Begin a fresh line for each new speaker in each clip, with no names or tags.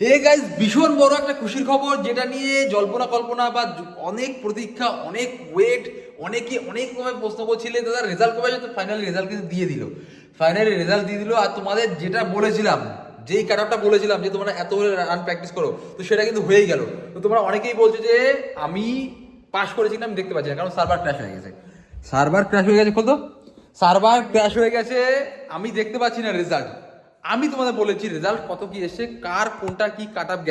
Hey guys, ভীষণ বড় একটা খুশির খবর, যেটা নিয়ে জল্পনা কল্পনা বা অনেক প্রতীক্ষা, অনেক ওয়েট, অনেকে অনেক রকমের প্রশ্ন করছিলে দাদা রেজাল্ট কবে আসবে। ফাইনালি রেজাল্ট কিন্তু দিয়ে দিল, আর তোমাদের যেটা বলেছিলাম, যেই কাটআপটা বলেছিলাম যে তোমরা এত রান প্র্যাকটিস করো, তো সেটা কিন্তু হয়েই গেল। তো তোমরা অনেকেই বলছো যে আমি পাস করেছি কিনা আমি দেখতে পাচ্ছি না, কারণ সার্ভার ক্র্যাশ হয়ে গেছে। সার্ভার ক্র্যাশ হয়ে গেছে, আমি দেখতে পাচ্ছি না রেজাল্ট। আমি তোমাদের বলেছি রেজাল্ট কত কি এসছে, কার কোনটা কি কাট আপ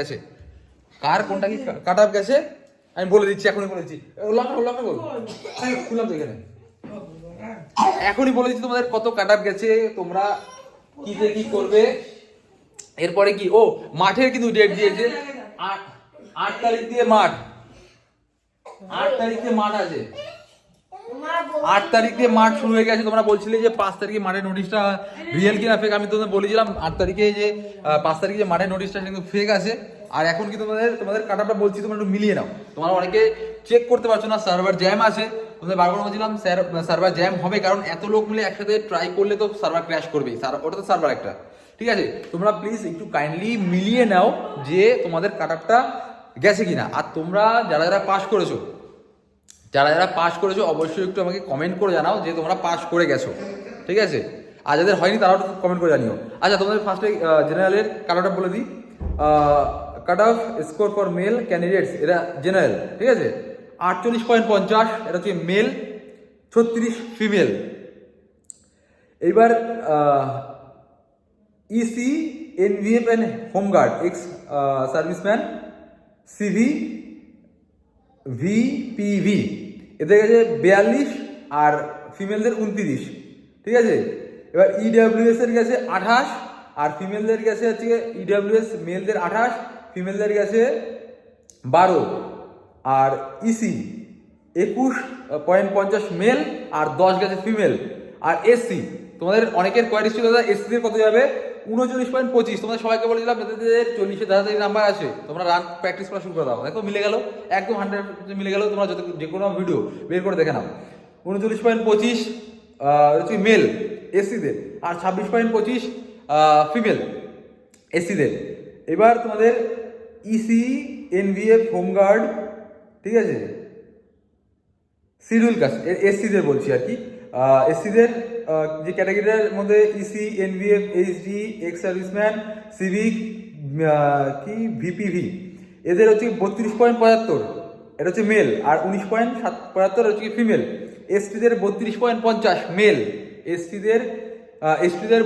গেছে, আমি বলে দিচ্ছি, এখনই বলেছি। খুললাম তো এখানে, এখনই বলে দিচ্ছি তোমাদের কত কাট আপ গেছে, তোমরা কি দিয়ে কি করবে। এরপরে কি, ও মাঠের কিন্তু ডেট দিয়েছে, 8 তারিখ দিয়ে মাঠ, 8 তারিখ দিয়ে মাঠ আছে, 8 তারিখ দিয়ে মাঠ শুরু হয়ে গেছে। তোমরা বলছিলে যে 5 তারিখে মাঠের নোটিশটা রিয়েল কিনা ফেক, আমি তোমাদের বলেছিলাম 8 তারিখে যে 5 তারিখে যে মাঠের নোটিশটা কিন্তু ফেক আছে। আর এখন কি তোমাদের কাটাটা বলছি, তোমরা একটু মিলিয়ে নাও। তোমরা অনেকে চেক করতে পারছো না, সার্ভার জ্যাম আছে। তোমাদের বারবার বলছিলাম সার্ভার জ্যাম হবে, কারণ এত লোক মিলে একসাথে ট্রাই করলে তো সার্ভার ক্র্যাশ করবেই, ওটা তো সার্ভার একটা। ঠিক আছে, তোমরা প্লিজ একটু কাইন্ডলি মিলিয়ে নাও যে তোমাদের কাটাপটা গেছে কিনা। আর তোমরা যারা পাস করেছো অবশ্যই একটু আমাকে কমেন্ট করে জানাও যে তোমরা পাস করে গেছো, ঠিক আছে। আর যাদের হয়নি তারাও কমেন্ট করে জানিও। আচ্ছা, তোমাদের ফার্স্টে জেনারেলের কাট অফ বলে দিই। Cut off score for male candidates, এটা জেনারেল, ঠিক আছে। 48.50, এটা হচ্ছে মেল, 36 ফিমেল। এইবার EC, NVF and home guard, ex serviceman, CV, VPV, এদের কাছে 42 আর ফিমেলদের 29, ঠিক আছে। এবার ইডাব্লিউএস এর কাছে 28 আর ফিমেলদের কাছে হচ্ছে ইডাব্লিউএস মেলদের 28, ফিমেলদের কাছে 12। আর ইসি 21.50 মেল আর 10 গেছে ফিমেল। আর এসসি, তোমাদের অনেকের কোয়ারি ছিল দাদা এসসিদের কত যাবে, 39.25। তোমাদের সবাইকে বলেছিলাম যাদের 40-এর ধারাতারি নাম্বার আছে তোমরা রান প্র্যাকটিস করা শুরু করে দাও। দেখো মিলে গেল, একদম 100 মিলে গেল। তোমরা যে কোনো ভিডিও বের করে দেখে নাও। 39.25 হচ্ছে মেল এসসিদের, আর 26.25 ফিমেল এসসিদের। এবার তোমাদের ইসি, এনভিএফ, হোমগার্ড, ঠিক আছে, শিডিউল কাস্ট এসসিদের বলছি আর কি। এসসিদের যে ক্যাটাগরির মধ্যে EC, NVF, HD, ex serviceman, civic, কি ভিপিভি, এদের হচ্ছে 32.75, এটা হচ্ছে মেল। আর 19.75 হচ্ছে ফিমেল। এসটিদের 32.50 মেল, এসটিদের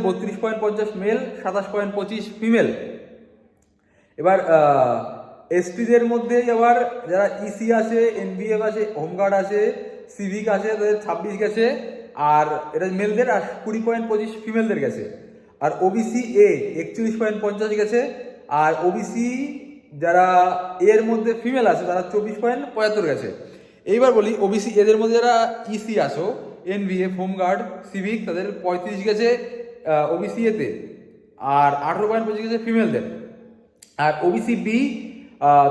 32.50 মেল, 27.25 ফিমেল। এবার এসটিদের মধ্যে আবার যারা ইসি আছে, এনভিএফ আছে, হোমগার্ড আছে, সিভিক আছে, তাদের 26 গেছে, আর এটা মেলদের, আর 20.25 ফিমেলদের গেছে। আর ওবিসি এ 41.50 গেছে, আর ওবিসি যারা এর মধ্যে ফিমেল আছে তারা 24.75 গেছে। এইবার বলি ওবিসি এদের মধ্যে যারা ইসি আসো, এনভিএফ, হোমগার্ড, সিভিক, তাদের 35 গেছে ওবিসি এতে, আর 18.25 গেছে ফিমেলদের। আর ওবিসি বি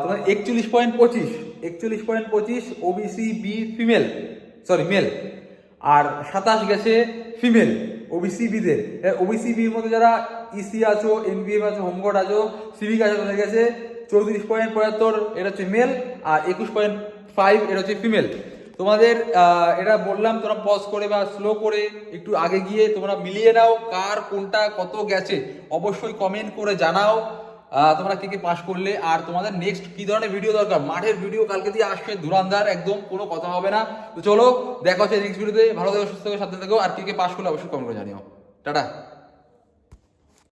তোমার 41.25 OBC B female, sorry male, আর 27 গেছে ফিমেল ওবিসি বিদের। ওবিসি বির মধ্যে যারা ইসি আছো, এনভিএফ আছো, হোমগার্ড আছো, সিভিক আছো, তাদের গেছে 34.75, এটা হচ্ছে মেল, আর 21.5 এটা হচ্ছে ফিমেল। তোমাদের এটা বললাম, তোমরা পজ করে বা স্লো করে একটু আগে গিয়ে তোমরা মিলিয়ে নাও কার কোনটা কত গেছে, অবশ্যই কমেন্ট করে জানাও তোমরা কে কে পাস করলে। আর তোমাদের নেক্সট কি ধরনের ভিডিও দরকার, মাঠের ভিডিও কালকে দিয়ে আসবে ধুরান্ধার, একদম কোনো কথা হবে না। তো চলো দেখা হচ্ছে নেক্সট ভিডিওতে। ভালো থেকো, সুস্থ থেকো, সাবধানে থেকো। আর কে কে পাস করলে অবশ্যই কমেন্ট করে জানিও। টাটা।